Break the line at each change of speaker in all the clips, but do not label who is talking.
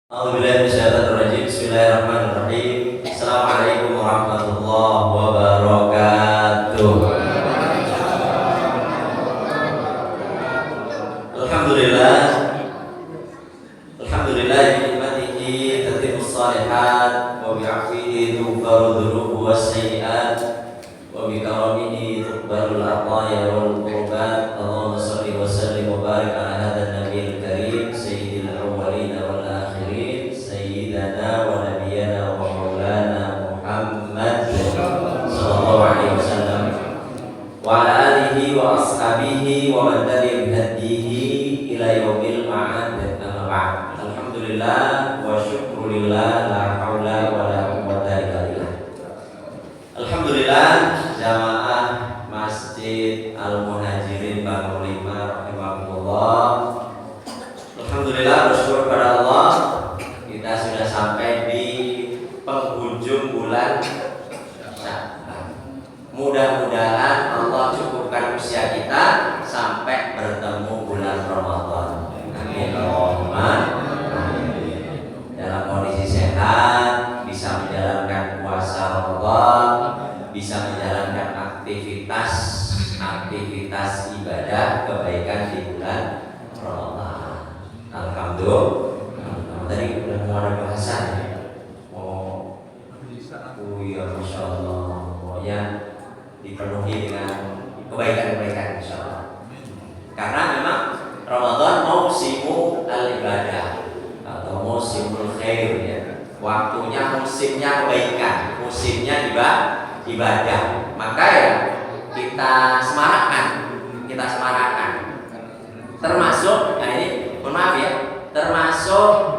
Bismillahirrahmanirrahim. Assalamualaikum warahmatullahi wabarakatuh. Alhamdulillah. Alhamdulillah bi nikmatihi tatimmus shalihat wa bi 'afwihi tughfaru dzunubu was-sayyi'at wa bi karamihi tuqbalul ataya wal qurbat. Allahumma shalli wa sallim wa barik ala hadzal nabiyil karim sayyidil awwalin wal akhirin sayyidina wa nabiyyina wa maulana Muhammad sallallahu alaihi wasallam wa ala alihi wa ashabihi wa man tabi'a bihadihi ila yaumil ma'ad. Amma ba'd. Alhamdulillah wa syukrulillah la haula wa la quwwata illa billah. Alhamdulillah jamaah Masjid Al-Muhajirin Bangor 5 rahimahullah. Alhamdulillah bersyukur kepada Allah kita sudah sampai di penghujung bulan Sya'ban. Mudah-mudahan Allah cukupkan usia kita sampai bertemu bulan Ramadan. Amin. Dalam kondisi sehat, bisa menjalankan puasa Ramadan, bisa menjalankan aktivitas ibadah kebaikan di bulan Ramadan. Alhamdulillah. Tadi udah mau ada bahasan ya? Oh iya, Masya Allah. Pokoknya dipenuhi dengan kebaikan-kebaikan Insya Allah. Karena memang Ramadan mausimu al-ibadah atau musimul khair ya. Waktunya, musimnya kebaikan, musimnya ibadah. Maka ya kita semarakkan. Termasuk, nah ini mohon maaf ya, termasuk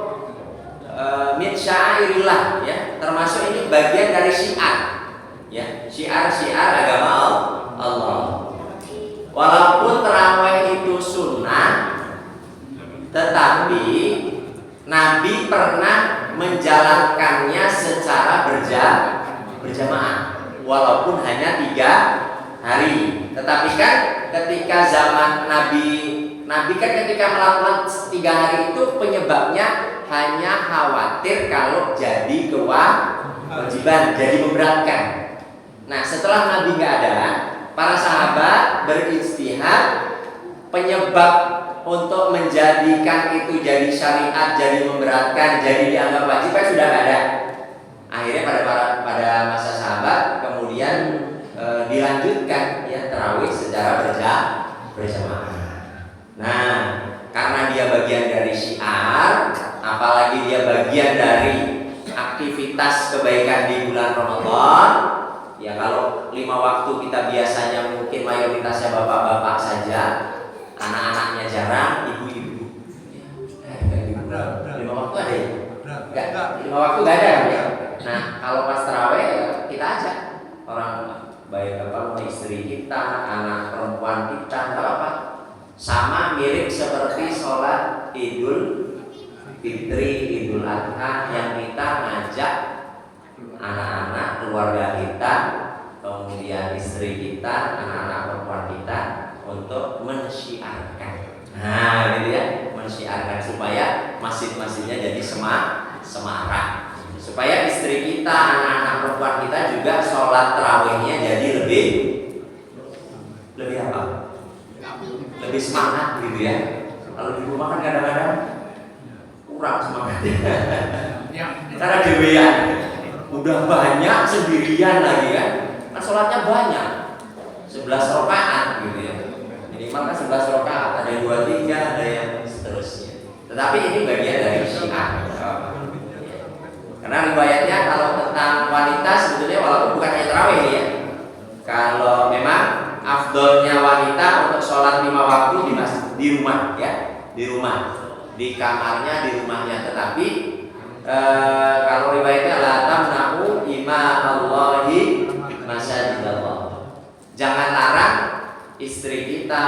min sya'airillah ya, termasuk ini bagian dari syiar ya, syiar agama Allah. Walaupun tarawih itu sunnah, tetapi Nabi pernah menjalankannya secara berjamaah walaupun hanya 3 hari. Tetapi kan ketika zaman Nabi kan ketika melakukan 3 hari itu penyebabnya hanya khawatir kalau jadi kewajiban, jadi memberatkan. Nah setelah Nabi nggak ada, para sahabat berijtihad, penyebab untuk menjadikan itu jadi syariat, jadi memberatkan, jadi dianggap wajib kan sudah nggak ada. Akhirnya pada masa sahabat kemudian dilanjutkan ya tarawih secara berjamaah. Nah, karena dia bagian dari syiar, apalagi dia bagian dari aktivitas kebaikan di bulan Ramadan, ya kalau 5 waktu kita biasanya mungkin mayoritasnya bapak-bapak saja, anak-anaknya jarang, ibu-ibu. 5 waktu ada ya? Enggak, 5 waktu enggak ada ya? Nah, kalau pas tarawih kita ajak orang baik istri kita, anak perempuan kita, enggak apa-apa. Sama mirip seperti sholat Idul Fitri, Idul Adha yang kita ngajak anak-anak keluarga kita, kemudian istri kita, anak-anak perempuan kita untuk mensyiarkan. Nah, gitu ya, mensyiarkan supaya masjid-masjidnya jadi semarak, supaya istri kita, anak-anak perempuan kita juga sholat tarawihnya jadi lebih apa? Lebih semangat gitu ya. Kalau di rumah kan kadang-kadang kurang semangatnya. Karena dewean udah banyak sendirian lagi kan. Kan sholatnya banyak, 11 rakaat gitu ya. Minimal kan 11 rakaat, ada yang 2, 3, ada yang seterusnya. Tetapi ini bagian dari syiar. Karena riwayatnya kalau tentang wanita sebetulnya walaupun bukan hanya tarawih ya. Kalau memang afdolnya wanita untuk sholat 5 waktu di rumah ya, di kamarnya, di rumahnya. Tetapi kalau riwayatnya la tamna'u ima Allahi masajidallah. Jangan larang istri kita,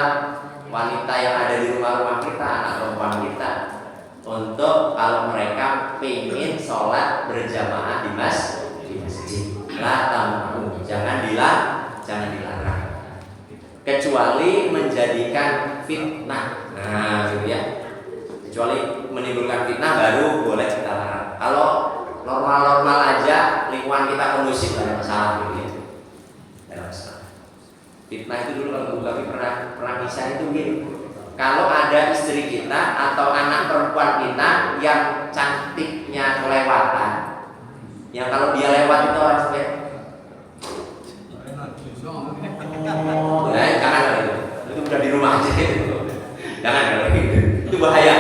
wanita yang ada di rumah-rumah kita, anak perempuan kita, untuk kalau mereka pengen sholat berjamaah di masjid. La tamna'u, jangan dilarang. Kecuali menjadikan fitnah. Nah, gitu ya. Kecuali menimbulkan fitnah baru boleh kita Masa itu begini, kalau ada istri kita atau anak perempuan kita yang cantiknya kelewatan, yang kalau dia lewat itu orang sampai jangan kalau itu udah di rumah aja jangan kalau itu bahaya.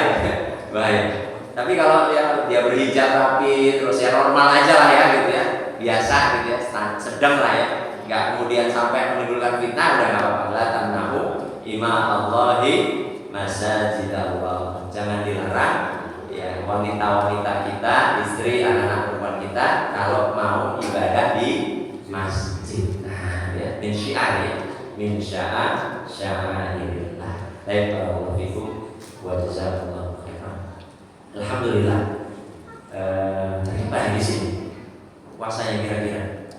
Tapi kalau ya dia berhijab rapi terus ya normal aja lah ya gitu ya, biasa gitu ya, sedang lah ya, nggak kemudian sampai menimbulkan fitnah, udah nggak apa-apa. La tamnahu ima Allahi masajidallah, jangan dilarang ya wanita-wanita kita, istri, anak-anak perempuan kita kalau mau ibadah di masjid. Nah, ya, min syiar ya, min sya'airillah. Barakallahu fikum wa jazakallahu khairan. Alhamdulillah. Pada di sini puasanya kira-kira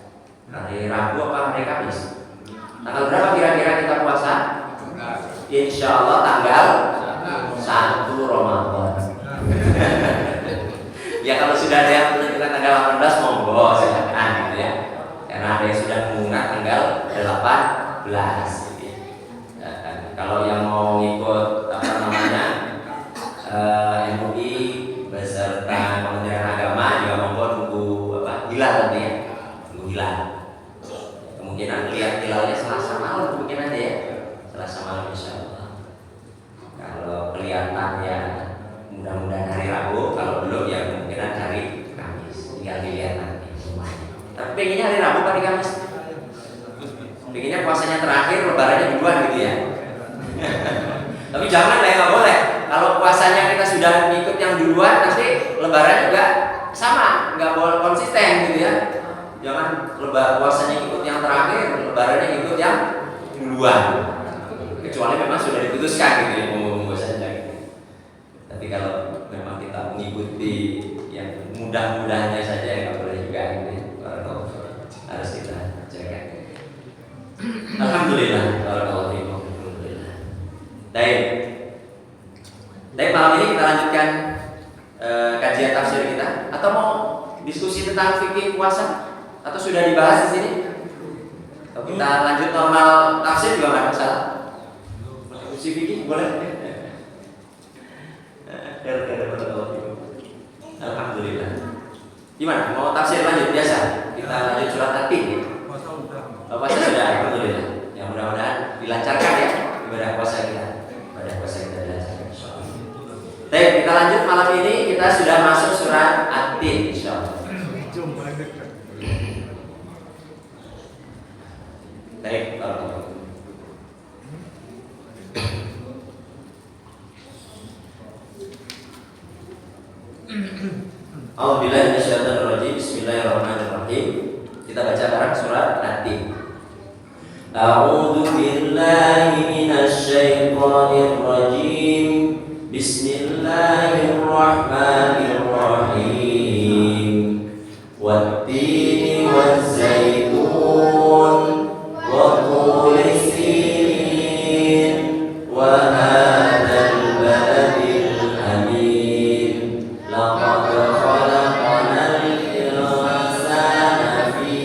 hari Rabu apa hari Kamis? Tanggal berapa kira-kira kita puasa? Insya Allah tanggal 1 Ramadan. Ya kalau sudah ada yang menentukan tanggal 18 monggo silakan gitu ya. Karena ada yang sudah menggunakan tanggal 18 gitu ya. Kalau yang mau ngikut apa namanya MUI beserta Kementerian Agama juga monggo tunggu hilal nanti ya, tunggu hilal. Kemungkinan lihat hilalnya Selasa malam mungkin ada ya, Selasa malam insya Allah. Kalau kelihatan ya mudah-mudahan hari Rabu, kalau belum ya kemungkinan hari Kamis. Tinggal dilihat nanti semuanya. Tapi pengennya hari Rabu hari Kamis. Pengennya puasanya terakhir, lebarannya duluan gitu ya. Tapi jangan lah, nggak boleh. Kalau puasanya kita sudah ngikut yang duluan, nanti lebaran juga sama, nggak boleh konsisten gitu ya. Jangan puasanya ikut yang terakhir, lebarannya ikut yang duluan. Kecuali memang sudah diputuskan gitu ya, ngomong saja. Tapi kalau memang kita mengikuti yang mudah-mudahnya saja, nggak boleh juga gitu ya. Harus kita jaga. Alhamdulillah. Alhamdulillah. Baik, malam ini kita lanjutkan kajian tafsir kita, atau mau diskusi tentang fikih puasa, atau sudah dibahas di sini? Atau kita lanjut normal tafsir juga nggak masalah. Diskusi fikih boleh? Alhamdulillah. Gimana? Mau tafsir lanjut biasa? Kita lanjut surat At-Tin. Puasa sudah, alhamdulillah. Yang mudah-mudahan dilancarkan ya ibadah puasa kita. Dilancarkan. Baik, kita lanjut malam ini. Kita sudah masuk surat At-Tin, insyaallah. Baik, A'udzubillahi minasyaitonir rajim. Bismillahirrahmanirrahim. Kita baca bareng surat At-Tin. A'udzu billahi minasyaitonir rajim. Bismillahirrahmanirrahim. Wat-tini waz-zaitun wa turi sinin wa hadzal baladil amin. Laqad khalaqnal insana fi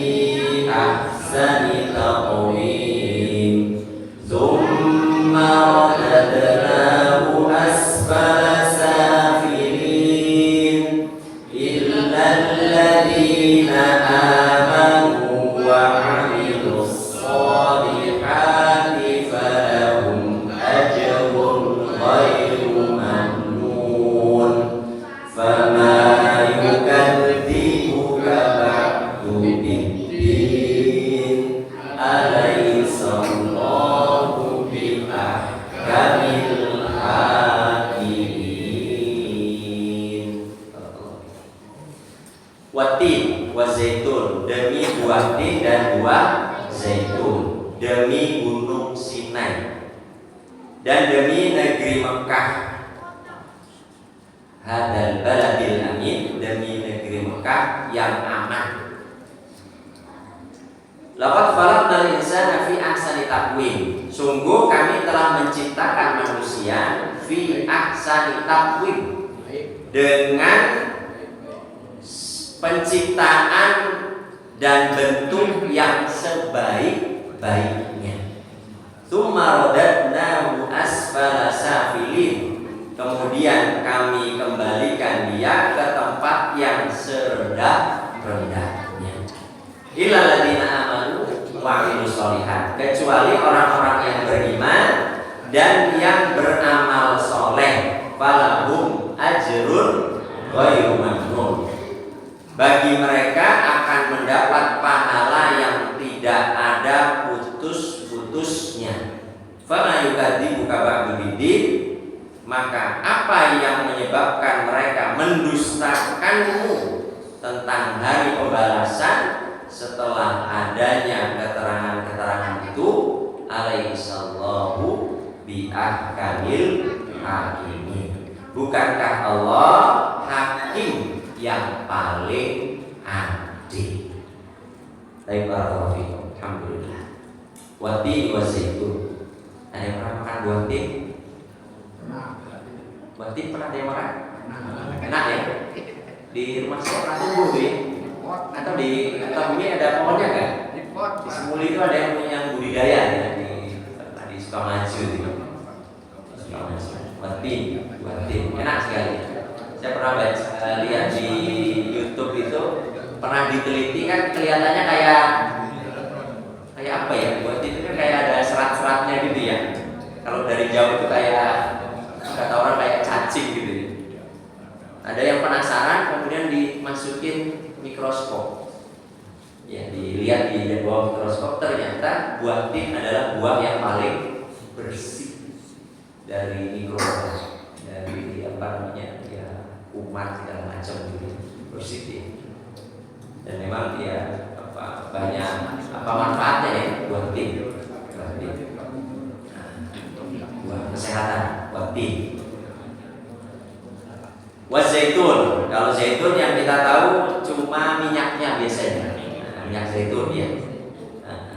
ahsani taqwim. Tsumma radadnahu asfala safilin illa alladhina amanu wa 'amilus solihati falahum ajrun ghairu mamnun. Fama yukadzibuka ba'du biddin alaysa Allahu biahkamil hakimin. Watin wa zaitun, demi buah tin dan buah zaitun, demi gunung Sinai dan demi negeri Mekah. Hadzal baladil amin, demi negeri Mekah yang aman. Laqad khalaqnal insana fi ahsani taqwim. Sungguh kami telah menciptakan manusia fi ahsani taqwim, dengan penciptaan dan bentuk yang sebaik-baiknya. Tsumma radadnahu asfala safilin. Kemudian kami kembalikan dia ke tempat yang serendah-rendahnya. Illal ladzina amanu wa amilus sholihat, kecuali orang-orang yang beriman dan yang beramal soleh, falahum ajrun ghairu mamnun. Bagi mereka akan mendapat pahala yang tidak ada putus-putusnya. Fama yukadzibuka ba'du biddin, maka apa yang menyebabkan mereka mendustakanmu tentang hari pembalasan setelah adanya keterangan-keterangan itu? Alaihissallahu biahkamil hakimin. Bukankah Allah hakim yang paling adil? Baik, barakallahu fikum. Alhamdulillah. Watin wa zaitun. Ada yang pernah makan buah tin? Buah tin pernah ada yang makan? Enak ya? Di rumah saya pernah tumbuh tuh ya? Atau di ini ada pohonnya nggak? Di Semuli itu ada yang budidaya ya? Di Sukamaju itu. Watin, enak sekali. Saya pernah lihat di YouTube itu, pernah diteliti kan kelihatannya kayak apa ya? Buat itu kan kayak ada serat-seratnya gitu ya. Kalau dari jauh itu kayak kata orang kayak cacing gitu. Ada yang penasaran, kemudian dimasukin mikroskop. Ya, dilihat di bawah mikroskop, ternyata buah tin adalah buah yang paling bersih dari mikroba, dari apa namanya ya, kuman segala macam gitu, bersih dia. Dan memang dia banyak manfaatnya ya buah tin, buah kesehatan, buah tin. Zaitun, kalau zaitun yang kita tahu cuma minyaknya biasanya, minyak zaitun ya.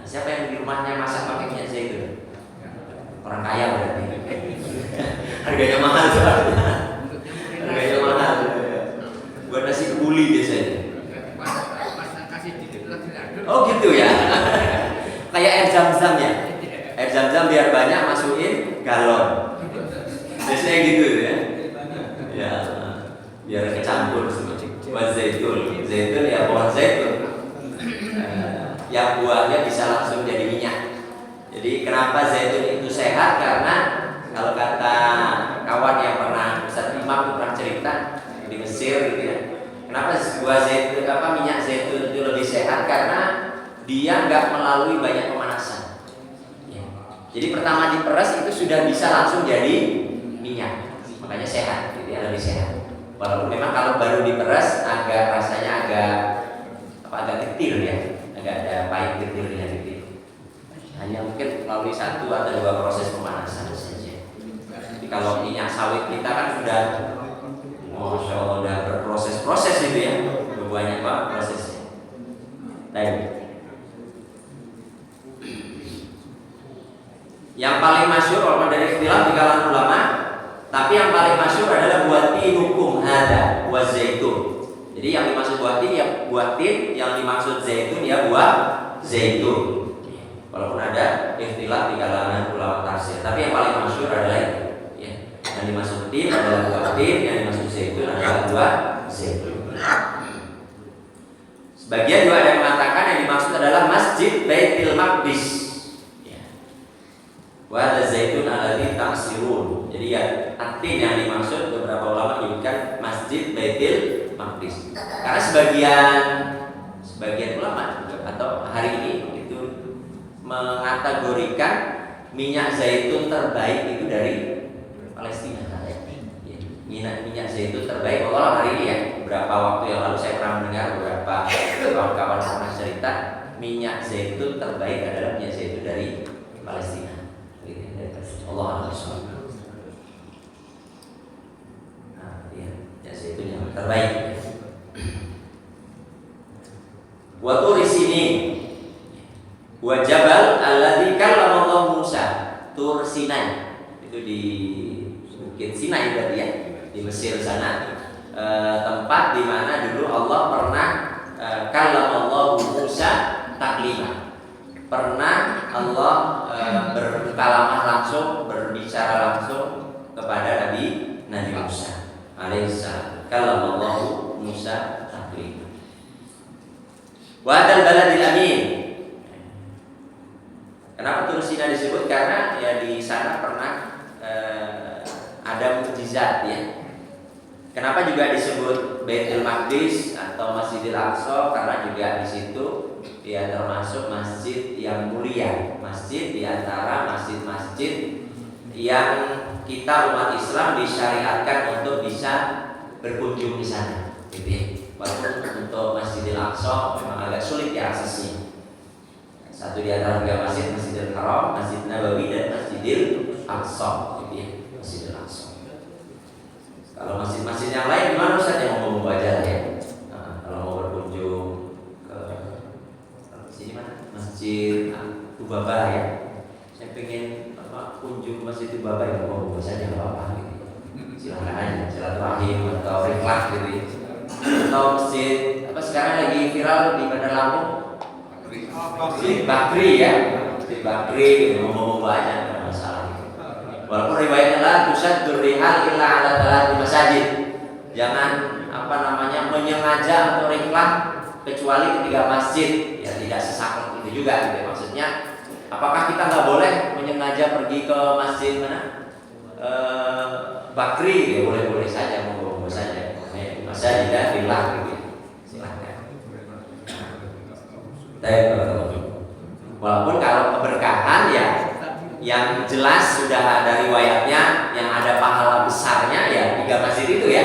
Siapa yang di rumahnya masak pakai minyak zaitun? Orang kaya berarti. Harganya mahal soalnya. Harganya mahal. Buat nasi kebuli biasanya. Oh gitu ya. Kayak air zam-zam ya. Air zam-zam biar banyak masukin galon. Biasanya gitu ya. Ya, biar kecampur semua. Zaitun, zaitun ya pohon zaitun. Yang buahnya bisa langsung jadi minyak. Jadi kenapa zaitun itu sehat? Karena kalau kata kawan yang pernah Ustaz Imam pernah cerita di Mesir gitu ya. Kenapa buah zaitun minyak zaitun itu lebih sehat? Karena dia nggak melalui banyak pemanasan. Ya. Jadi pertama diperas itu sudah bisa langsung jadi minyak. Makanya sehat, gitu ya, lebih sehat. Walaupun memang kalau baru diperas rasanya agak getir ya, agak ada pahit getirnya gitu. Hanya mungkin melalui 1 atau 2 proses pemanasan saja. Jadi kalau minyak sawit kita kan sudah, masya Allah, udah berproses-proses gitu ya, banyak banget prosesnya. Baik. Yang paling masyhur walaupun dari istilah di kalangan ulama, tapi yang paling masyhur adalah buah tinukum hada, buah zaitun. Jadi yang dimaksud buah tin ya buah tin, yang dimaksud zaitun ya buah zaitun. Walaupun ada istilah di kalangan ulama tafsir, tapi yang paling masyhur adalah itu. Ya. Yang dimaksud tin adalah buah tin, yang dimaksud zaitun adalah buah zaitun. Sebagian juga ada yang mengatakan yang dimaksud adalah Masjid Baitul Maqdis. Wa zaitun alladzi ta'sirun. Jadi ya tin yang dimaksud beberapa ulama menyebutkan Masjid Baitul Maqdis. Karena sebagian ulama juga, atau hari ini itu mengkategorikan minyak zaitun terbaik itu dari Palestina. Minyak zaitun terbaik kalau hari ini ya. Beberapa waktu yang lalu saya pernah mendengar beberapa kawan-kawan pernah cerita minyak zaitun terbaik adalah minyak zaitun dari Palestina. Allah SWT. Ya zaitun yang terbaik. Wa turi sinin wa jabal alladzi kallama Allah Musa. Tur Sinai itu di Bukit Sinai berarti ya, di Mesir sana. Tempat di mana dulu Allah pernah kallama Allah Musa taklima. Pernah Allah berkalamah langsung, berbicara langsung kepada Nabi Musa alaihissalam. Kallamallahu Musa taklima. Wa hadzal baladil amin. Kenapa Tur Sina disebut? Karena ya di sana pernah ada mukjizat ya. Kenapa juga disebut Baitul Maqdis atau Masjidil Aqsa? Karena juga di situ ya termasuk masjid yang mulia, masjid di antara masjid-masjid yang kita umat Islam disyariatkan untuk bisa berkunjung di sana, gitu ya. Walaupun untuk Masjidil Aqsa memang agak sulit diaksesnya. Satu di antara tiga masjid, Masjidil Haram, Masjid Nabawi dan Masjidil Aqsa, gitu ya. Masjidil Aqsa. Kalau masjid-masjid yang lain gimana Ustaz yang mau membaca ya? Kalau mau berkunjung ke sini mana? Masjid Tubaba ya. Saya pengen kunjung ke Masjid Tubaba ya, mau membaca nggak apa-apa gitu. Silakan aja, silaturahim atau riklah gitu ya. Atau masjid apa sekarang lagi viral di Bandar Lampung? Masjid Bakri ya. Masjid Bakri gitu, mau membaca nggak masalah. Walaupun riwayatnya lah tusaddur rihal illa ala thalathi masajid. Jangan menyengaja atau riklah kecuali ketiga masjid. Ya tidak sesaklek itu juga gitu. Maksudnya apakah kita nggak boleh menyengaja pergi ke masjid mana? Bakri ya boleh-boleh saja, mau saja. Masa tidak rihal gitu. Silakan. Walaupun kalau keberkahan ya yang jelas sudah ada riwayatnya, yang ada pahala besarnya ya tiga masjid itu ya,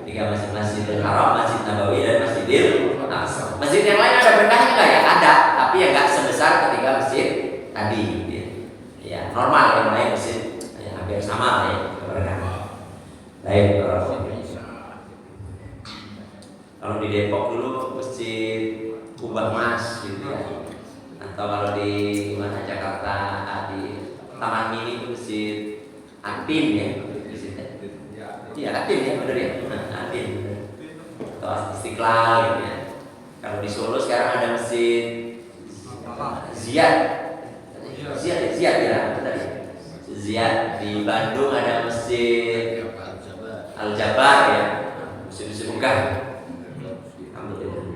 tiga masjid, Masjidil Haram, Masjid Nabawi dan Masjidil Aqsa. Masjid yang lain ada berkahnya nggak ya? Ada, tapi ya nggak sebesar ketiga masjid tadi. Ya normal yang lain masjid ya, hampir sama ya keberkahan. Baik, kalau di Depok dulu Masjid Kubah Mas gitu ya, atau kalau di mana Jakarta di Taman Mini itu Masjid Atin ya, iya Atin ya benar ya, Atin atau Istiqlal gitu ya. Kalau di Solo sekarang ada Masjid Ziyad ya, benar ya. Ziyad. Di Bandung ada Masjid Al-Jabar ya, Masjid Megah. Alhamdulillah.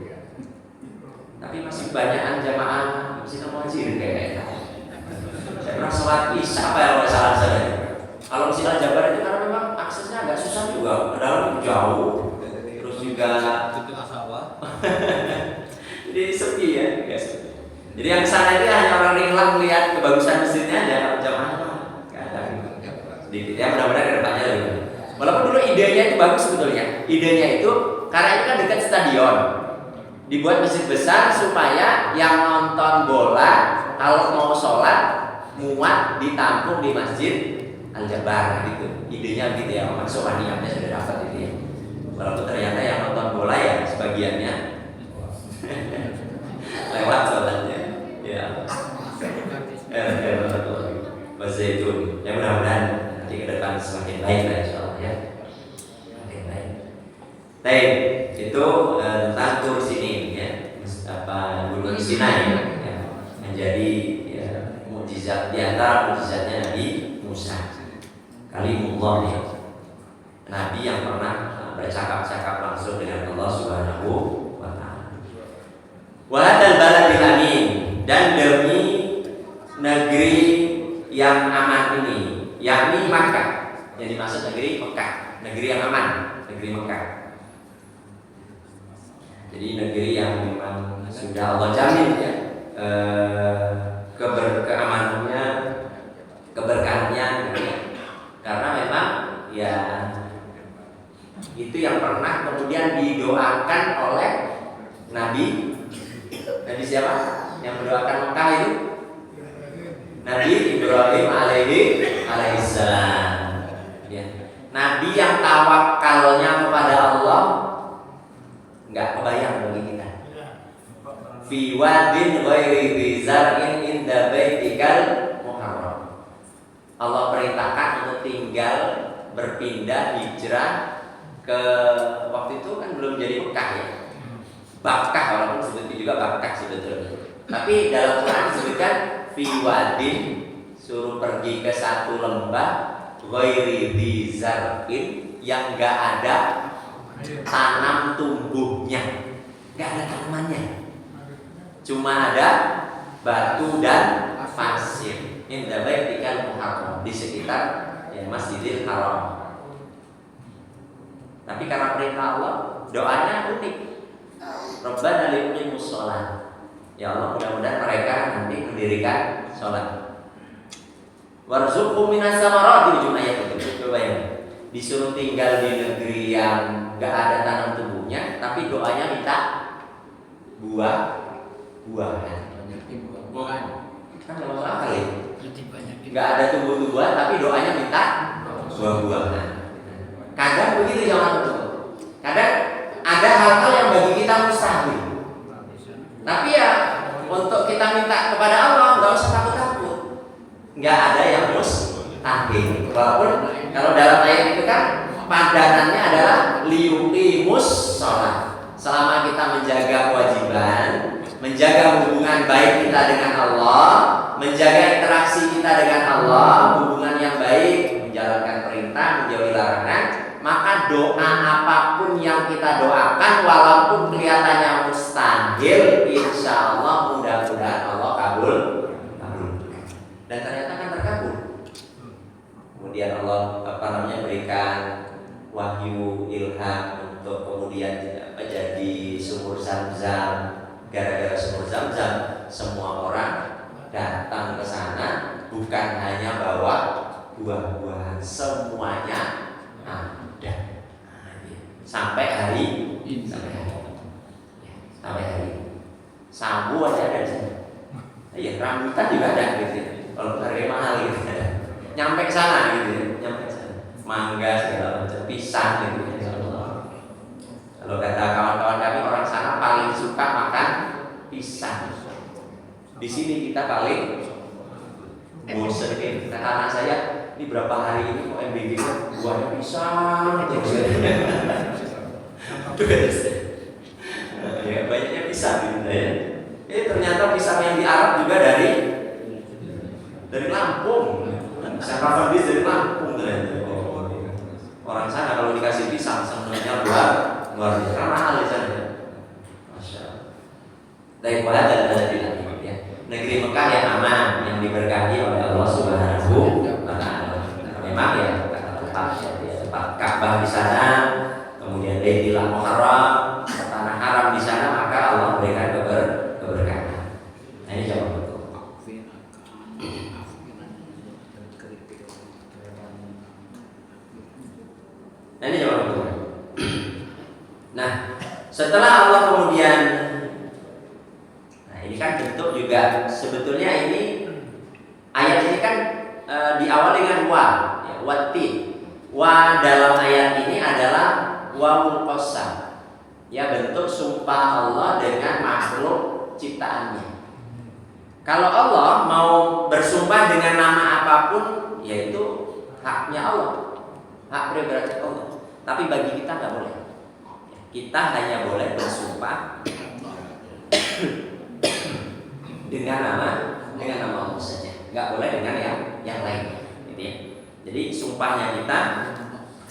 Tapi masih banyak jamaah Masjid Al-Muhajirin kayaknya. Saya pernah sholat isya apa ya kalau salah saya. Kalau Masjid Al-Jabar itu karena memang aksesnya agak susah juga, ke dalam jauh, terus juga jadi sepi ya, guys. Jadi yang kesana itu hanya orang ringlang melihat kebagusan masjidnya aja, kalau jamaah nggak ada. Sedikit ya, mudah-mudahan kedepannya lebih. Walaupun dulu idenya itu bagus sebetulnya. Idenya itu karena ini kan dekat stadion, dibuat masjid besar supaya yang nonton bola kalau mau sholat muat ditampung di Masjid Al-Jabar gitu. Idenya gitu ya, maksud niatnya sudah dapat itu ya. Walaupun ternyata yang nonton bola ya sebagiannya lewat sholatnya ya. Masjidun ya, mudah-mudahan nanti ke depan semakin baik lah insyaallah ya. Semakin baik. Baik, itu tentang Tur Sinin ya, Gunung Sinai ya, menjadi ya, mukjizat di antara mukjizatnya Nabi Musa. Kalimullah ya, Nabi yang pernah bercakap-cakap langsung dengan Allah Subhanahu wa taala. Wa hadzal baladil amin, dan demi negeri yang aman ini, yakni Makkah. Yang dimaksud negeri Mekah, negeri yang aman, negeri Mekah. Jadi negeri yang memang sudah Allah jamin ya, keamanannya, keberkahannya gitu ya. Karena memang ya itu yang pernah kemudian didoakan oleh Nabi siapa yang mendoakan Mekah itu? Nabi Ibrahim alaihissalam ya. Nabi yang tawakalnya kepada Allah nggak kebayang bagi kita. Fi wadin ghairi dzar'in inda baitikal muharram. Allah perintahkan untuk tinggal berpindah hijrah ke, waktu itu kan belum jadi Mekah ya, Bakkah, walaupun sebetulnya juga Bakkah sebetulnya. Tapi dalam Quran disebutkan fi wadin suruh pergi ke satu lembah ghairi dzar'in yang enggak ada tanam tumbuhnya, enggak ada tanamannya, cuma ada batu dan pasir. Inda baitikal muharram, di sekitar Masjidil Haram. Tapi karena perintah Allah, doanya unik. Rabbana liqimus shalah. Ya Allah, mudah-mudahan mereka nanti mendirikan sholat. Warzuqhum minas samarati, ujung ayat itu. Coba ya. Disuruh tinggal di negeri yang gak ada tanam tumbuhnya, tapi doanya minta buah-buahan. Kan kalau akal ya. Gak ada tumbuh-tumbuhan, tapi doanya minta buah-buahan. Kadang begitu jangan betul. Kadang ada hal-hal yang bagi kita mustahil. Tapi ya untuk kita minta kepada Allah nggak usah takut-takut. Nggak ada yang mustahil. Walaupun kalau dalam ayat itu kan padanannya adalah liyuqimus shalah. Selama kita menjaga kewajiban, menjaga hubungan baik kita dengan Allah, menjaga interaksi kita dengan Allah, hubungan yang baik, menjalankan perintah, menjauhi larangan, maka doa apapun yang kita doakan walaupun kelihatannya mustahil, insya Allah mudah-mudahan Allah kabul. Dan ternyata kan terkabul. Kemudian Allah berikan wahyu ilham untuk kemudian jadi sumur Zam-Zam. Gara-gara sumur Zam-Zam semua orang datang ke sana, bukan hanya bawa buah-buahan, semuanya ada. Sampai hari ini. Sabu aja ada di sana. Iya, rambutan juga ada gitu. Kalau harga mahal gitu ada. Nyampe ke sana gitu ya. Nyampe ke sana. Mangga segala macam, pisang gitu ya. Kalau kata kawan-kawan kami orang sana paling suka makan pisang. Di sini kita paling bosen. Kata anak saya, ini berapa hari ini kok MBG buahnya pisang terus. Ya banyaknya pisang gitu ya. Ternyata pisang yang di Arab juga dari Lampung. Pisang Rafandis dari Lampung ternyata. Orang sana kalau dikasih pisang senangnya luar biasa mahal di sana. Masya Allah. Dari pada dan ya. Negeri Mekah yang aman, yang diberkahi oleh Allah Subhanahu wa Ta'ala. Memang ya tempat Ka'bah di sana, kemudian Baitul Muharram, tanah haram di sana, maka Allah berikan keberkahan. Nah, ini jawab betul. Nah, ini jawab betul. Nah, setelah Allah kemudian, nah ini kan bentuk juga sebetulnya ini ayat ini kan diawali dengan wa, ya, wati. Wa dalam ayat ini adalah wawul qasam. Ya, bentuk sumpah Allah dengan makhluk ciptaannya. Kalau Allah mau bersumpah dengan nama apapun, yaitu haknya Allah, hak prerogatif Allah. Tapi bagi kita nggak boleh. Kita hanya boleh bersumpah dengan nama Allah saja. Nggak boleh dengan yang lain. Gitu ya. Jadi sumpahnya kita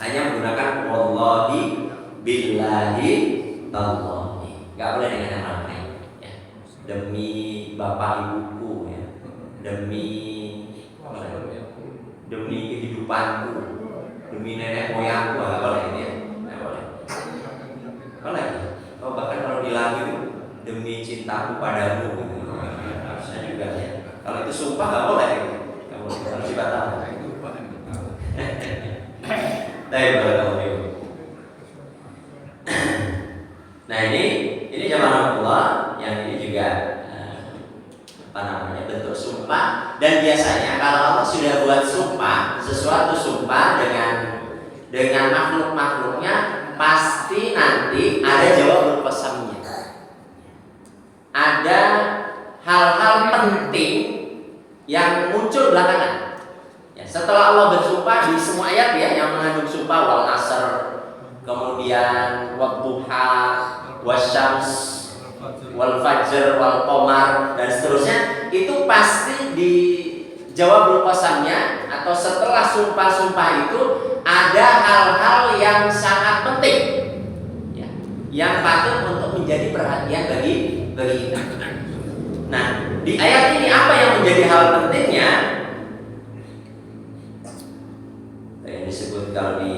hanya menggunakan wallahi billahi tallahi. Nggak boleh dengan nama lain. Ya. Demi bapak ibuku, ya. demi kehidupanku, demi nenek moyangku, nggak boleh ini. Ya. Nggak boleh. Boleh. Oh, bahkan kalau bilang itu demi cintaku padamu, harusnya juga ya. Kalau itu sumpah nggak boleh. Nggak boleh. Harus dibatalkan. Nah ini zaman Allah yang ini juga bentuk sumpah. Dan biasanya kalau Allah sudah buat sumpah, sesuatu sumpah dengan makhluk-makhluknya, pasti nanti ada jawab berpesannya. Ada hal-hal penting yang muncul belakangan. Ya, setelah Allah bersumpah di semua ayat ya yang mengandung sumpah, wal asr, kemudian wadduha, wasyams, wal fajr, wal qamar dan seterusnya, itu pasti jawabul qasamnya atau setelah sumpah-sumpah itu ada hal-hal yang sangat penting ya, yang patut untuk menjadi perhatian bagi kita. Nah, di ayat ini apa yang menjadi hal pentingnya? Yang disebut kalau di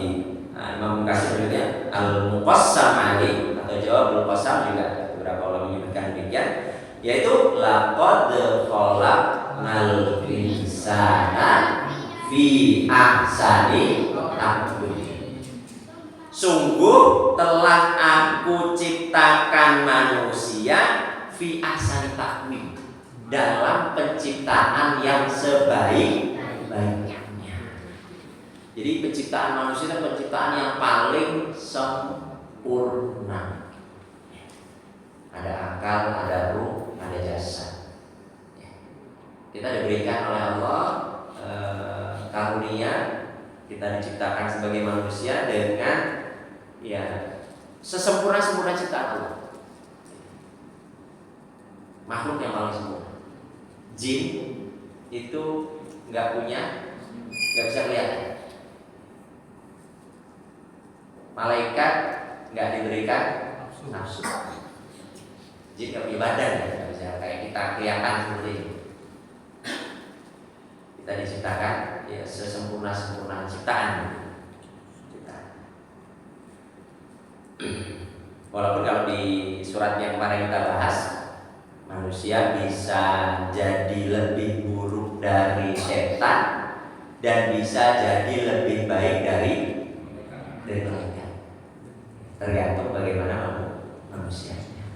Imam Mukatsir juga al-muqassam alaihi atau jawabul qasam juga beberapa ulama menyebutkan demikian, yaitu laqad khalaqnal insana fi ahsani taqwim. Sungguh telah aku ciptakan manusia fi ahsani taqwim, dalam penciptaan yang sebaik-baiknya. Jadi penciptaan manusia itu penciptaan yang paling sempurna. Ada akal, ada ruh, ada jasad. Kita diberikan oleh Allah karunia, kita diciptakan sebagai manusia dengan ya sesempurna-sempurna ciptaan Allah. Makhluk yang paling sempurna. Jin itu nggak bisa kelihatan. Malaikat nggak diberikan nafsu. Jin nggak punya badan, nggak bisa kayak kita kelihatan seperti ini. Kita diciptakan ya sesempurna ciptaan. Walaupun kalau di surat yang kemarin kita bahas, manusia bisa jadi lebih buruk dari setan dan bisa jadi lebih baik dari malaikat. Tergantung bagaimana manusianya.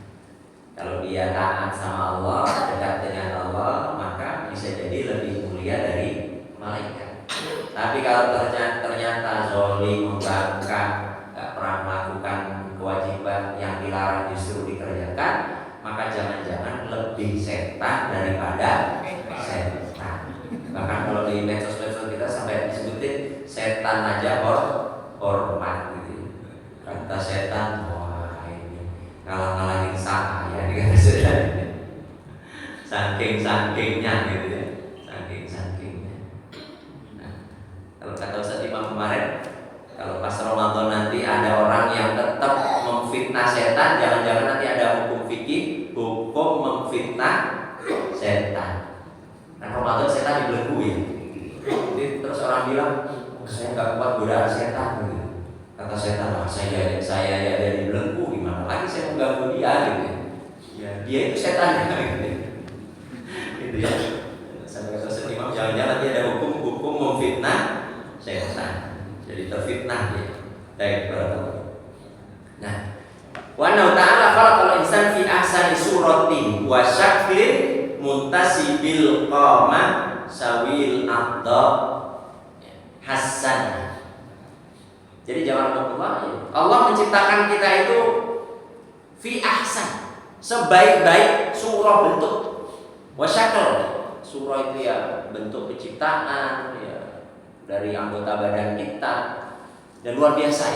Kalau dia taat sama Allah, dekat dengan Allah, maka bisa jadi lebih mulia dari malaikat. Tapi kalau ternyata zalim, membangkang, gak pernah melakukan kewajiban yang dilarang justru dikerjakan, maka jangan-jangan lebih setan daripada setan. Bahkan kalau di medsos-medsos kita sampai disebutin setan aja hormat gitu. Kata setan, wah ini ngalah-ngalahin saya dikata setan. Saking-sakingnya gitu ya. Saking-sakingnya. Nah, kalau kata Ustaz Imam kemarin, kalau pas Ramadan nanti ada orang yang tetap memfitnah setan, jangan-jangan nanti ada hukum fikih, hukum memfitnah setan. Nah, Ramadan setan dibelenggu ya. Jadi terus orang bilang, saya nggak kuat godaan setan gitu. Kata setan, wah saya ya dari belenggu, gimana lagi saya mengganggu dia gitu. Ya, dia itu setan gitu. Gitu ya. Sampai kata Imam, jangan-jangan nanti ada hukum memfitnah setan. Jadi terfitnah ya. Baik, nah, wa ta'ala khalaqal insana fi ahsani suratin wa syaklin muntasibil qamah sawil aqda hasan. Jadi jangan lupa Allah menciptakan kita itu fi ahsan, sebaik-baik surah bentuk. Wa syakl, surah itu ya bentuk penciptaan ya dari anggota badan kita, dan luar biasa,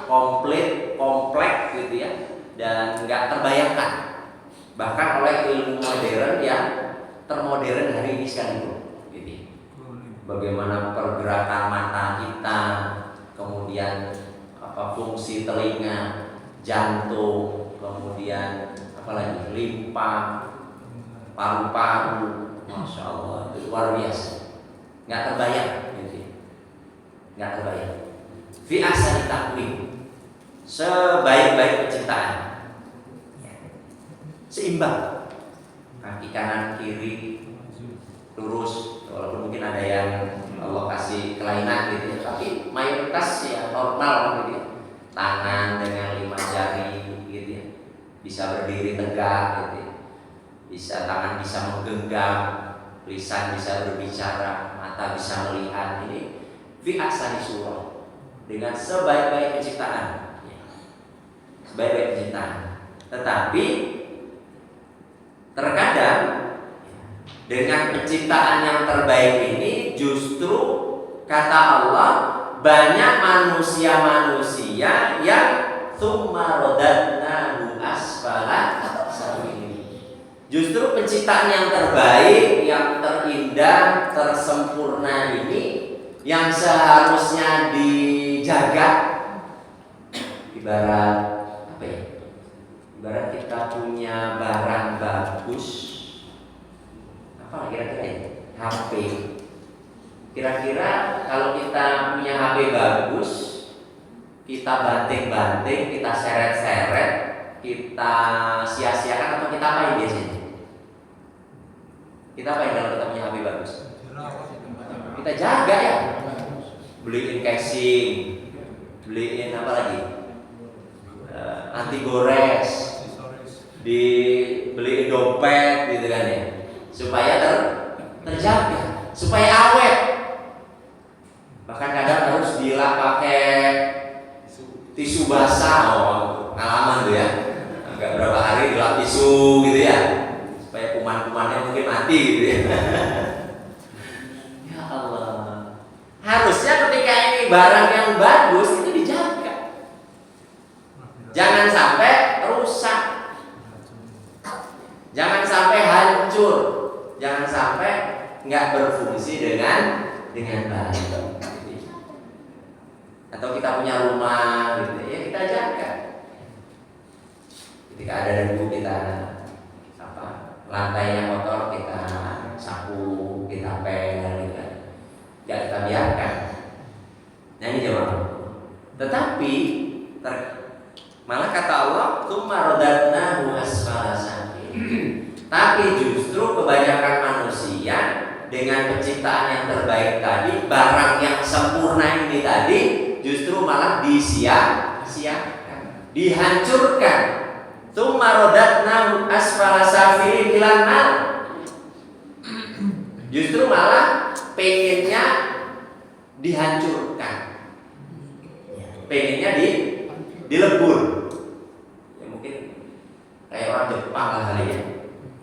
kompleks gitu ya, dan nggak terbayangkan bahkan oleh ilmu modern yang termodern hari ini sekalipun gitu. Bagaimana pergerakan mata kita, kemudian fungsi telinga, jantung, kemudian apalagi limpa, paru-paru, masya Allah itu luar biasa. Nggak terbayang gitu. Nggak terbayang. Fi ahsani taqwim, sebaik-baik penciptaan, seimbang, kaki kanan kiri lurus, walaupun mungkin ada yang Allah kasih kelainan gitu ya, tapi mayoritas ya normal gitu ya. Tangan dengan 5 jari gitu ya, bisa berdiri tegak gitu ya. Tangan bisa menggenggam, lisan bisa berbicara, mata bisa melihat. Ini fi ahsani surah, dengan sebaik-baik penciptaan. Sebaik-baik penciptaan. Tetapi terkadang dengan penciptaan yang terbaik ini justru kata Allah banyak manusia-manusia yang tsumma radadnahu asfala safilin. Justru penciptaan yang terbaik, yang terindah, tersempurna ini yang seharusnya dijaga. Ibarat apa ya? Ibarat kita punya barang bagus, apa kira-kira ya? HP. Kira-kira kalau kita punya HP bagus, kita banting-banting, kita seret-seret, kita sia-siakan atau kita apain biasanya? Kita apain kalau kita punya HP bagus? Kita jaga ya. Beliin casing, beliin apa lagi? Anti gores, dibeliin dompet gitu kan ya, supaya terjaga, supaya awet. Bahkan kadang harus dilap pakai tisu basah, pengalaman tuh ya. Agak berapa hari dilap tisu gitu ya, supaya kuman-kumannya mungkin mati gitu ya. Ya Allah. Harusnya ketika ini barang yang bagus itu dijaga. Jangan sampai rusak. Jangan sampai hancur. Jangan sampai nggak berfungsi dengan baik. Atau kita punya rumah gitu ya, kita jaga. Ketika ada debu kita lantainya kotor, kita sapu, kita pel gitu. Ya kita biarkan. Nah ini jawaban. Tetapi malah kata Allah, "Tsumma radadnahu asfala safilin." Tapi justru kebanyakan manusia dengan penciptaan yang terbaik tadi, barang yang sempurna ini tadi, justru malah disia-siakan, dihancurkan. Tsumma radadnahu asfala safilin ilan nar. Justru malah pengennya dihancurkan, pengennya dilebur. Ya mungkin kayak orang Jepang lah kali ya.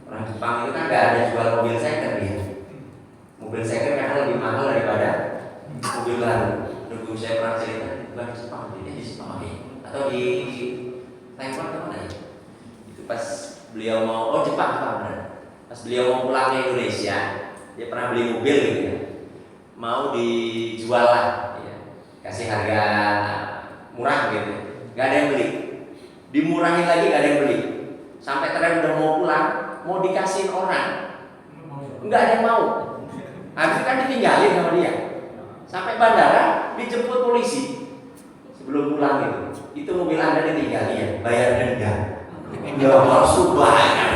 Orang Jepang itu kan gak ada jual mobil second ya. Mobil second kan lebih mahal daripada mobil baru. Dulu saya pernah cerita, bukan di Jepang, di Jepang ya. Atau di Taiwan ke mana ya? Itu pas beliau mau, Jepang benar. Pas beliau mau pulang ke Indonesia, dia pernah beli mobil gitu ya. Mau dijual lah, ya. Kasih harga murah gitu. Gak ada yang beli. Dimurahin lagi gak ada yang beli. Sampai terakhir udah mau pulang, mau dikasihin orang, nggak ada yang mau. Habis itu kan ditinggalin sama dia. Sampai bandara dijemput polisi sebelum pulang gitu. Itu mobil Anda ditinggalin ya, bayar denda. Ya harus banyak.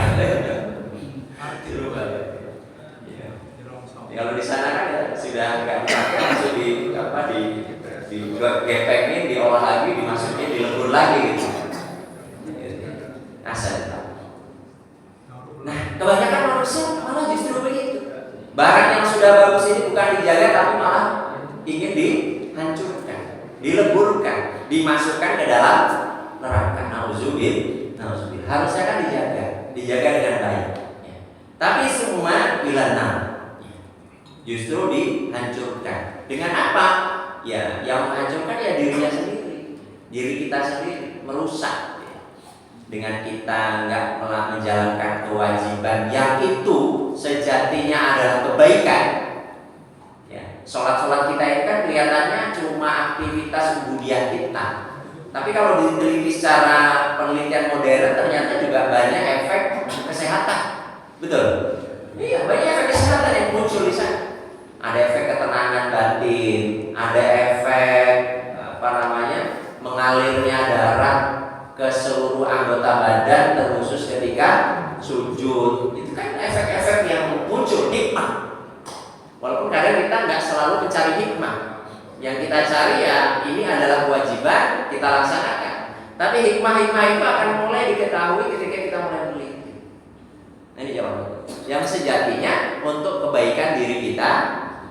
Kalau di sana kan ya, sudah nggak dipakai, langsung di gepengin, diolah lagi, dimasukin, dilebur lagi gitu. Asal. Nah, kebanyakan manusia malah justru begitu. Barang yang sudah bagus ini bukan dijaga, tapi malah ingin dihancurkan, dileburkan, dimasukkan ke dalam neraka. Nauzubillah. Harusnya kan dijaga dengan baik. Ya. Tapi semua ilana justru dihancurkan. Dengan apa? Ya, yang menghancurkan ya dirinya sendiri, diri kita sendiri, merusak. Dengan kita nggak menjalankan kewajiban yang itu sejatinya adalah kebaikan. Ya, sholat kita ini kan kelihatannya cuma aktivitas ubudiyah kita. Tapi kalau diteliti secara penelitian modern ternyata juga banyak efek kesehatan. Betul? Iya, banyak efek kesehatan yang muncul di sana. Ada efek ketenangan batin, ada efek mengalirnya darah ke seluruh anggota badan, terkhusus ketika sujud. Itu kan efek-efek yang muncul, hikmah. Walaupun kadang kita nggak selalu mencari hikmah. Yang kita cari ya ini adalah kewajiban, kita laksanakan. Tapi hikmah-hikmah itu akan mulai diketahui ketika kita mulai meneliti. Nah ini jawabannya. Yang sejatinya untuk kebaikan diri kita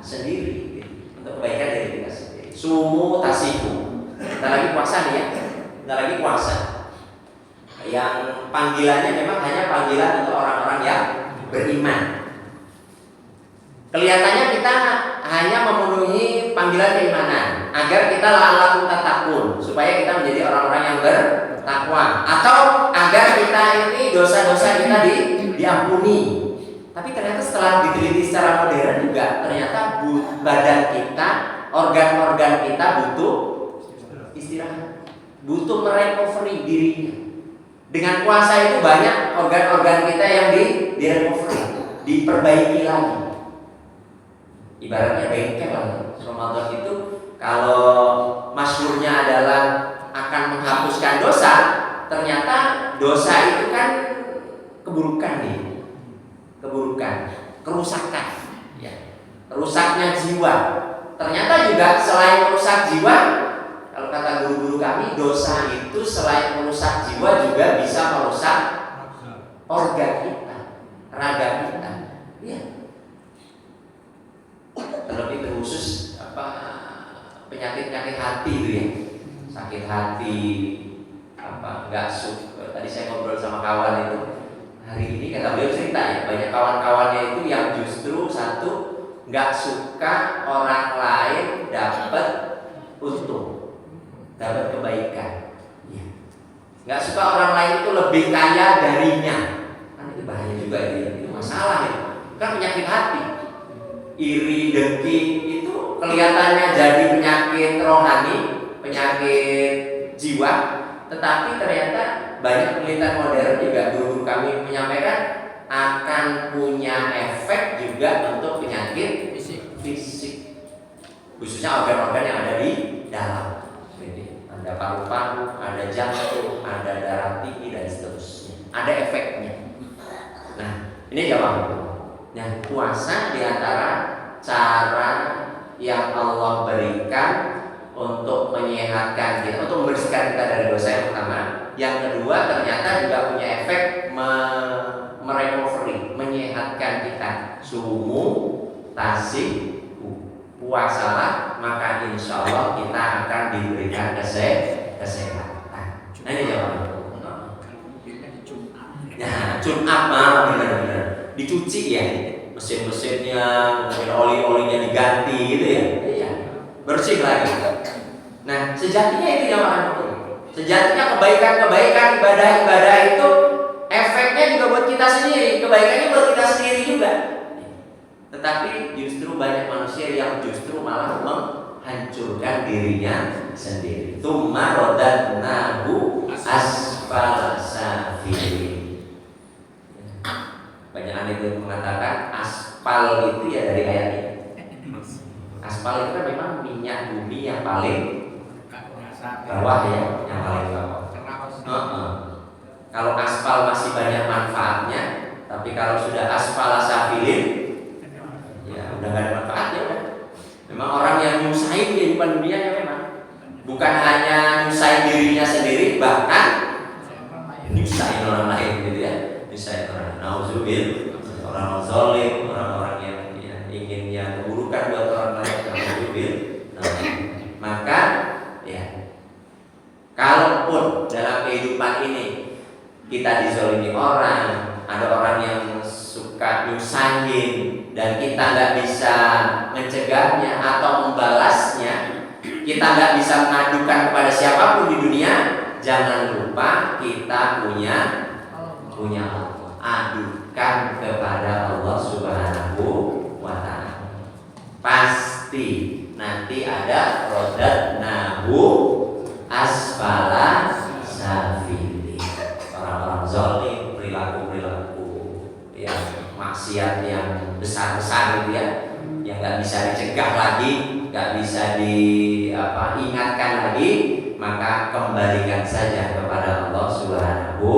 sendiri, untuk kebaikan diri kita sendiri. Sumu tasiku. Kita lagi puasa nih ya. Kita lagi puasa. Yang panggilannya memang hanya panggilan untuk orang-orang yang beriman. Kelihatannya kita hanya memenuhi panggilan keimanan agar kita la'allakum tattaqun, supaya kita menjadi orang-orang yang bertakwa, atau agar kita ini dosa-dosa kita diampuni. Tapi ternyata setelah diteliti secara modern juga ternyata badan kita, organ-organ kita butuh istirahat, butuh merecovery dirinya. Dengan puasa itu banyak organ-organ kita yang direcovery, diperbaiki lagi. Ibaratnya bengkel lagi. Ramadan itu kalau masyhurnya adalah akan menghapuskan dosa, ternyata dosa itu kan keburukan nih, kerusakan, ya, rusaknya jiwa. Ternyata juga selain merusak jiwa, kalau kata guru-guru kami, dosa itu selain merusak jiwa juga bisa merusak organ kita, raga kita. Ya. Terlebih terkhusus penyakit-penyakit hati itu ya, sakit hati, nggak suka. Tadi saya ngobrol sama kawan itu hari ini, kata beliau cerita ya, banyak kawan-kawannya itu yang justru satu nggak suka orang lain dapat untung, dapat kebaikan, ya. Nggak suka orang lain itu lebih kaya darinya, kan itu bahaya juga itu masalah ya, kan penyakit hati. Iri, dengki itu kelihatannya jadi penyakit rohani, penyakit jiwa, tetapi ternyata banyak penelitian modern juga guru kami menyampaikan akan punya efek juga untuk penyakit fisik, khususnya organ-organ yang ada di dalam. Jadi ada paru-paru, ada jantung, ada darah tinggi dan seterusnya. Ada efeknya. Nah, ini jawabannya. Nah, puasa diantara cara yang Allah berikan untuk menyehatkan kita, untuk membersihkan kita dari dosa yang pertama. Yang kedua, ternyata juga punya efek merecovery, menyehatkan kita. Sumu, tasih, puasalah, maka insya Allah kita akan diberikan kesehatan. Nah, ini jawabannya. Nah, Jumat benar-benar dicuci ya, mesin-mesinnya, mungkin oli-olinya diganti gitu ya, iya, bersih lagi. Nah, sejatinya itu yang akan betul. Sejatinya kebaikan-kebaikan, ibadah-ibadah itu efeknya juga buat kita sendiri, kebaikannya buat kita sendiri juga. Tetapi justru banyak manusia yang justru malah menghancurkan dirinya sendiri. Tsumma radadnahu asfala safilin. Banyak ahli itu mengatakan aspal itu ya dari ayat ini. Aspal itu kan memang minyak bumi yang paling bawah ya, yang paling bawah. Kalau aspal masih banyak manfaatnya, tapi kalau sudah aspal safilin, ya udah gak ada manfaatnya udah. Memang orang yang nyusahin kehidupan dunianya memang bukan hanya nyusahin dirinya sendiri, bahkan nyusahin orang lain gitu ya. Nyusahin orang. Nauzubil, orang zalim, orang-orang yang ingin yang keburukan buat orang lain. Nauzubil. Maka ya, kalaupun dalam kehidupan ini kita dizalimi orang, ada orang yang suka nyusahin dan kita nggak bisa mencegahnya atau membalasnya, kita nggak bisa mengadukan kepada siapapun di dunia, jangan lupa kita punya Allah. Adukan kepada Allah Subhanahu wa ta'ala. Pasti nanti ada radadnahu asfala safilin. Orang-orang zalim, perilaku-perilaku yang maksiat yang besar-besar gitu ya, yang nggak bisa dicegah lagi, nggak bisa diingatkan lagi, maka kembalikan saja kepada Allah Subhanahu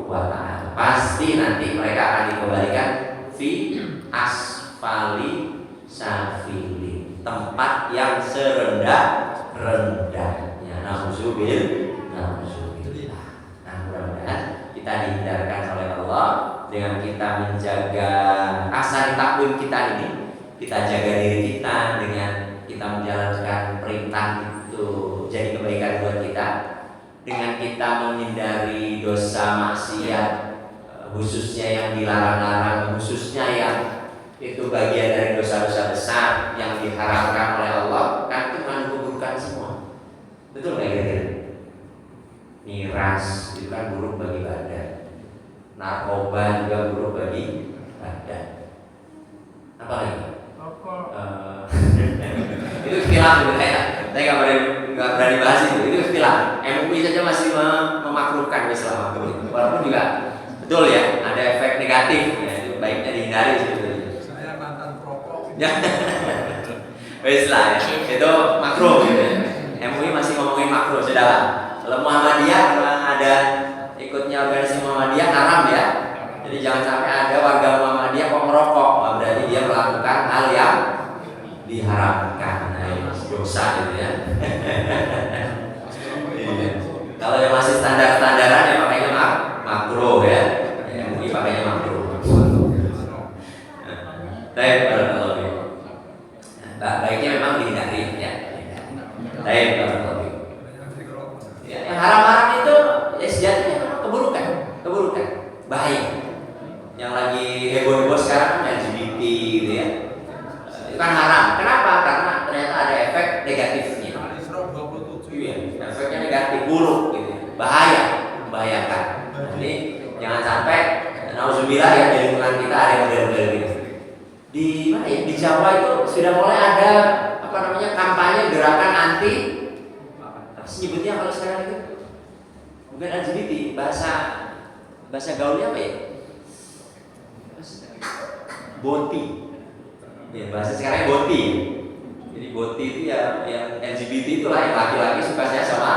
wa ta'ala. Pasti nanti mereka akan dikembalikan fi asfali safili, tempat yang serendah-rendahnya. Nauzubillah. Nah, mudah-mudahan kita dihindarkan oleh Allah dengan kita menjaga asal takwim kita ini, kita jaga diri kita dengan kita menjalankan perintah itu jadi kebaikan buat kita, dengan kita menghindari dosa maksiat, khususnya yang dilarang-larang, khususnya yang itu bagian dari dosa-dosa besar yang diharamkan oleh Allah, kan itu mengandung keburukan semua. Betul nggak kira-kira? miras itu kan buruk bagi badan, narkoba juga buruk bagi badan. Apa lagi? Itu istilah gitu, saya nggak berani bahas itu istilah. MUI saja masih memakruhkan Islam makruh, walaupun juga betul ya ada efek negatif, ya, itu baiknya dihindari sebetulnya.
Saya mantan perokok.
Wes lah ya, itu makruh gitu ya. MUI masih ngomongin makruh, saudara. Kalau Muhammadiyah ada ikutnya organisasi Muhammadiyah haram ya. Jadi jangan sampai ada warga Muhammadiyah kok merokok, berarti dia melakukan hal yang diharamkan. Nah, ini dosa gitu ya. Kalau yang masih standar-standaran ya makanya makruh ya. MUI pakainya makruh. Baik, kalau baiknya memang dihindari ya. Baik, kalau ya, yang haram-haram itu ya sejatinya memang keburukan, bahaya. Yang lagi heboh-heboh sekarang kan LGBT gitu ya. Itu kan haram. Kenapa? Karena ternyata ada efek negatifnya. Iya, efeknya negatif, buruk gitu. Membahayakan. Jadi jangan sampai nauzubillah ya di lingkungan kita ada model-model gitu. Di mana ya? Di Jawa itu sudah mulai ada kampanye gerakan anti nyebutnya kalau sekarang itu bukan LGBT, bahasa gaulnya apa ya? Boti. Ya, bahasa sekarang boti. Jadi boti itu ya yang LGBT itulah yang laki-laki sukanya sama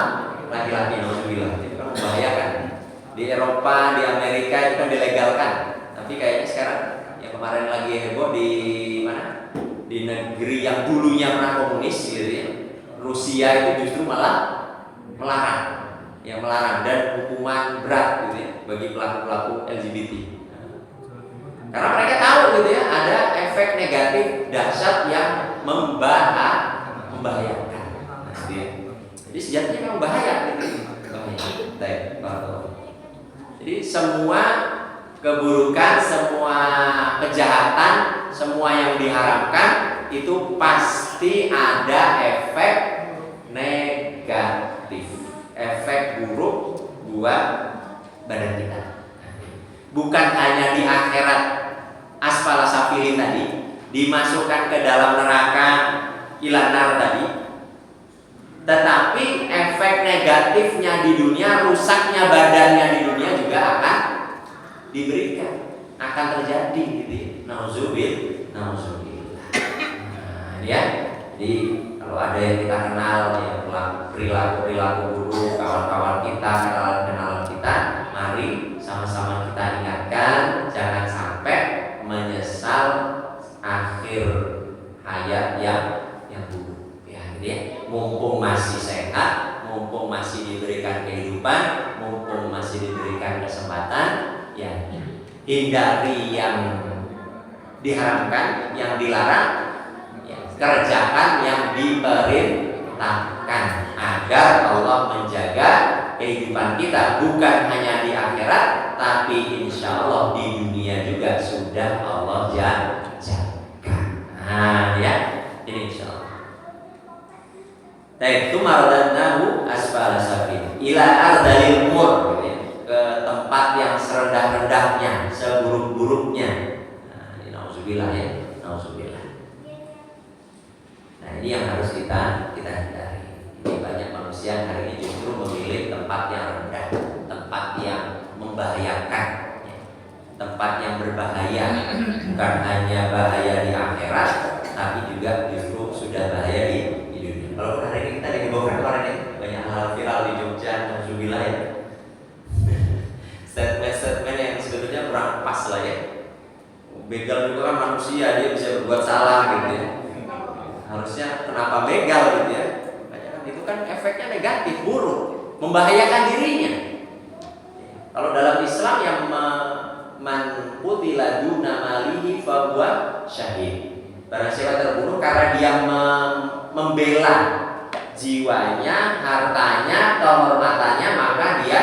laki-laki, nauzubillah. Itu kan membahayakan. Di Eropa, di Amerika itu kan dilegalkan. Tapi kayaknya sekarang yang kemarin lagi heboh di mana? Di negeri yang dulunya pernah komunis gitu ya. Rusia itu justru malah melarang dan hukuman berat gitu ya bagi pelaku-pelaku LGBT. Karena mereka tahu gitu ya ada efek negatif dahsyat yang membahayakan. Gitu ya. Jadi sejatinya memang bahaya gitu. Jadi semua keburukan, semua kejahatan, semua yang diharamkan itu pasti ada efek negatif, efek buruk buat badan kita. Bukan hanya di akhirat asfala safilin tadi, dimasukkan ke dalam neraka ilanar tadi, tetapi efek negatifnya di dunia, rusaknya badannya di dunia juga akan diberikan, akan terjadi gitu. Nauzubillah. Nah, ya. Jadi kalau ada yang kita kenal ya perilaku buruk kawan-kawan kita, kenalan kita, mari sama-sama kita ingatkan jangan sampai menyesal akhir hayat yang buruk ya, gitu ya. Mumpung masih sehat, mumpung masih diberikan kehidupan, mumpung masih diberikan kesempatan, ya hindari yang diharamkan, yang dilarang, ya, kerjakan yang diperintahkan agar Allah menjaga kehidupan kita bukan hanya di akhirat, tapi insya Allah di dunia juga sudah Allah jaga. Nah, ya, ini insya Allah. Baik, itu maradanahu asfala safin ila ardalil mur, ke tempat yang serendah-rendahnya, seburuk-buruknya. Nauzubillah ya, nauzubillah. Nah, ini yang harus kita hindari. Ini banyak manusia hari ini justru memilih tempat yang rendah, tempat yang membahayakan, tempat yang berbahaya. Bukan hanya bahaya di akhirat, tapi juga justru sudah bahaya di dunia. Kalau hari ini kita dihebohkan kemarin ya, banyak hal viral di Jogja, nauzubillah ya. Statement-statement yang sebetulnya kurang pas lah ya. Begal juga kan manusia, dia bisa berbuat salah gitu ya. Harusnya kenapa begal gitu ya? Itu kan efeknya negatif, buruk, membahayakan dirinya. Kalau dalam Islam yang man qutila duna malihi fa huwa syahid. Barang siapa terbunuh karena dia membela jiwanya, hartanya, kehormatannya, maka dia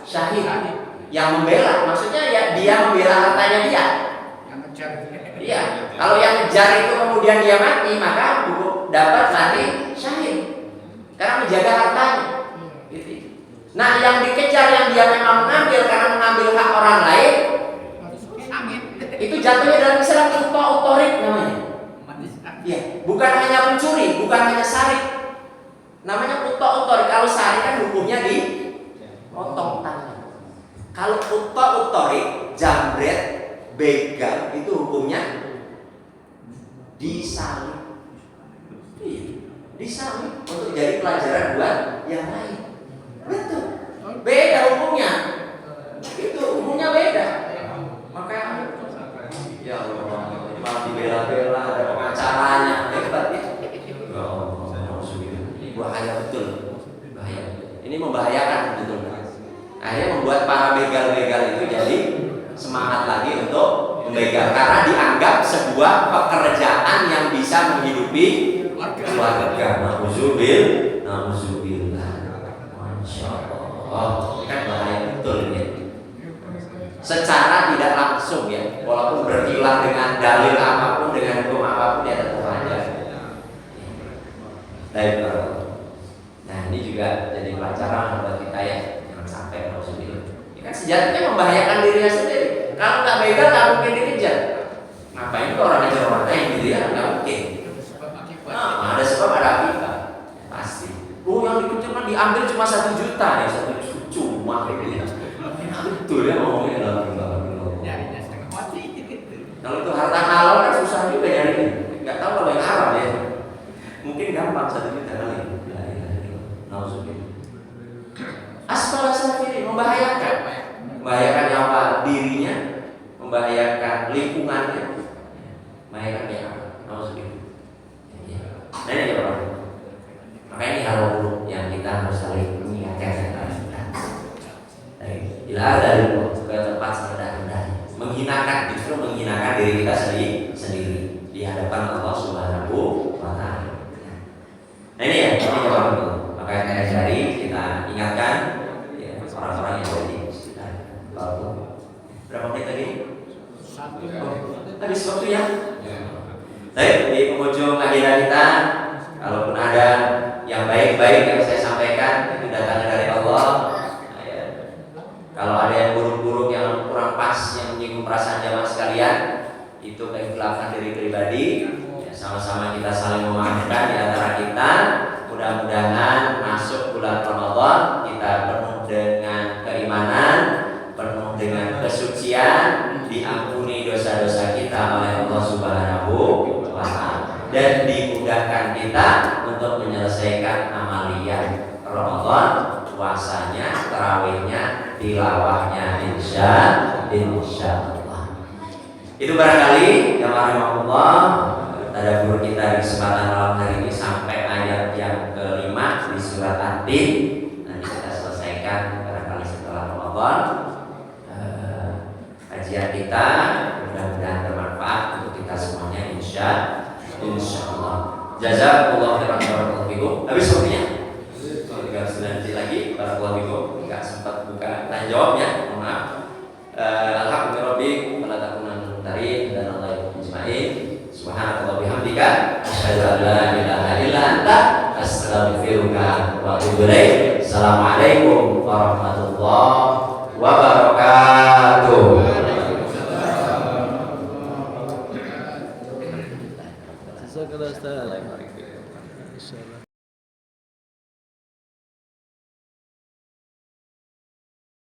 syahid. Yang membela maksudnya ya dia membela hartanya dia. Iya, kalau yang ngejar itu kemudian dia mati, maka dapat mati syahid karena menjaga hartanya. Gitu. Nah, yang dikejar yang dia memang mengambil karena mengambil hak orang lain, itu jatuhnya dalam Islam itu otorik namanya. Ya, bukan hanya pencuri, bukan hanya sarik. Namanya otorik. Kalau sarik kan hukumnya dipotong tangan. Kalau otorik, jambret, begal itu hukumnya disalib. Iya, disalib untuk jadi pelajaran buat yang lain. Betul. Beda hukumnya. Itu hukumnya beda. Maka ya Allah, malah dibela-bela, ada pengacaranya, hebat ya. Ya Allah, bahaya betul. Bahaya. Ini membahayakan betul. Akhirnya membuat para begal-begal itu jadi semangat lagi untuk membegal karena dianggap sebuah pekerjaan yang bisa menghidupi keluarga. Nauzubillah. Masya Allah, ini kan bahaya betul ya. Secara tidak langsung ya, walaupun berkilah dengan dalil apapun, dengan hukum apapun ya tetap aja. Baik, nah ini juga jadi pelajaran buat kita ya, jangan sampai nauzubillah. Ya kan sejatinya membahayakan dirinya sendiri. Kalau nggak begal nggak mungkin dikejar. Ngapain itu orang ngejar orang lain gitu ya? Nggak mungkin. Nah, ada sebab ada akibat pasti. Oh, yang dikejar kan diambil cuma 1 juta ya, 1 juta cuma gitu ya. Betul ya ngomongnya dalam nyarinya setengah mati gitu. Kalau itu harta halal kan susah juga nyari. Nggak tahu kalau yang haram ya. Mungkin gampang 1 juta kali. Nauzubillah. Asfal safilin membahayakan. Membahayakan nyawa dirinya, membahayakan lingkungannya, membahayakan ya. Nauzubillah. Nah ini ya Pak. Makanya ini hal buruk yang kita harus saling mengingatkan. Bila dari ke tempat serendah-rendahnya, menghinakan, justru menghinakan diri kita sendiri di hadapan Allah Subhanahu wa Ta'ala. Nah ini ya, ini orang itu. Makanya dari kita ingatkan ya, orang-orang yang ada di sekitar. Berapa menit tadi? 1. Habis waktu ya. Baik, di penghujung agenda kita, kalaupun ada yang baik-baik yang saya sampaikan itu datangnya dari Allah. Kalau ada yang buruk-buruk yang kurang pas yang menyinggung perasaan jamaah sekalian, itu keikhlasan diri pribadi. Ya, sama-sama kita saling memaafkan di antara kita. Mudah-mudahan masuk bulan Ramadan kita penuh dengan keimanan, penuh dengan kesucian, diampuni dosa-dosa kita oleh Allah Subhanahu wa Ta'ala, dan dimudahkan kita untuk menyelesaikan amaliyah Ramadan, puasanya, tarawihnya, tilawahnya, insya Allah. Itu barangkali yang rahimahullah tadabbur kita di kesempatan malam hari ini sampai ayat yang kelima di surat At-Tin. Nanti kita selesaikan barangkali setelah Ramadan kajian kita. Mudah-mudahan bermanfaat untuk kita semuanya, insya Allah. Jazakumullah khairan barakallahu fikum. Habis waktunya. Tinggal 9 menit lagi. Barakallahu fikum. Enggak sempat buka tanya jawabnya. Mohon maaf. Alhamdulillah wala takunanna tarin dan Allah ajmain. Subhanallahi bihamdika asyhadu an la ilaha illa anta astaghfiruka wa atubu ilaik. Assalamualaikum warahmatullahi wabarakatuh.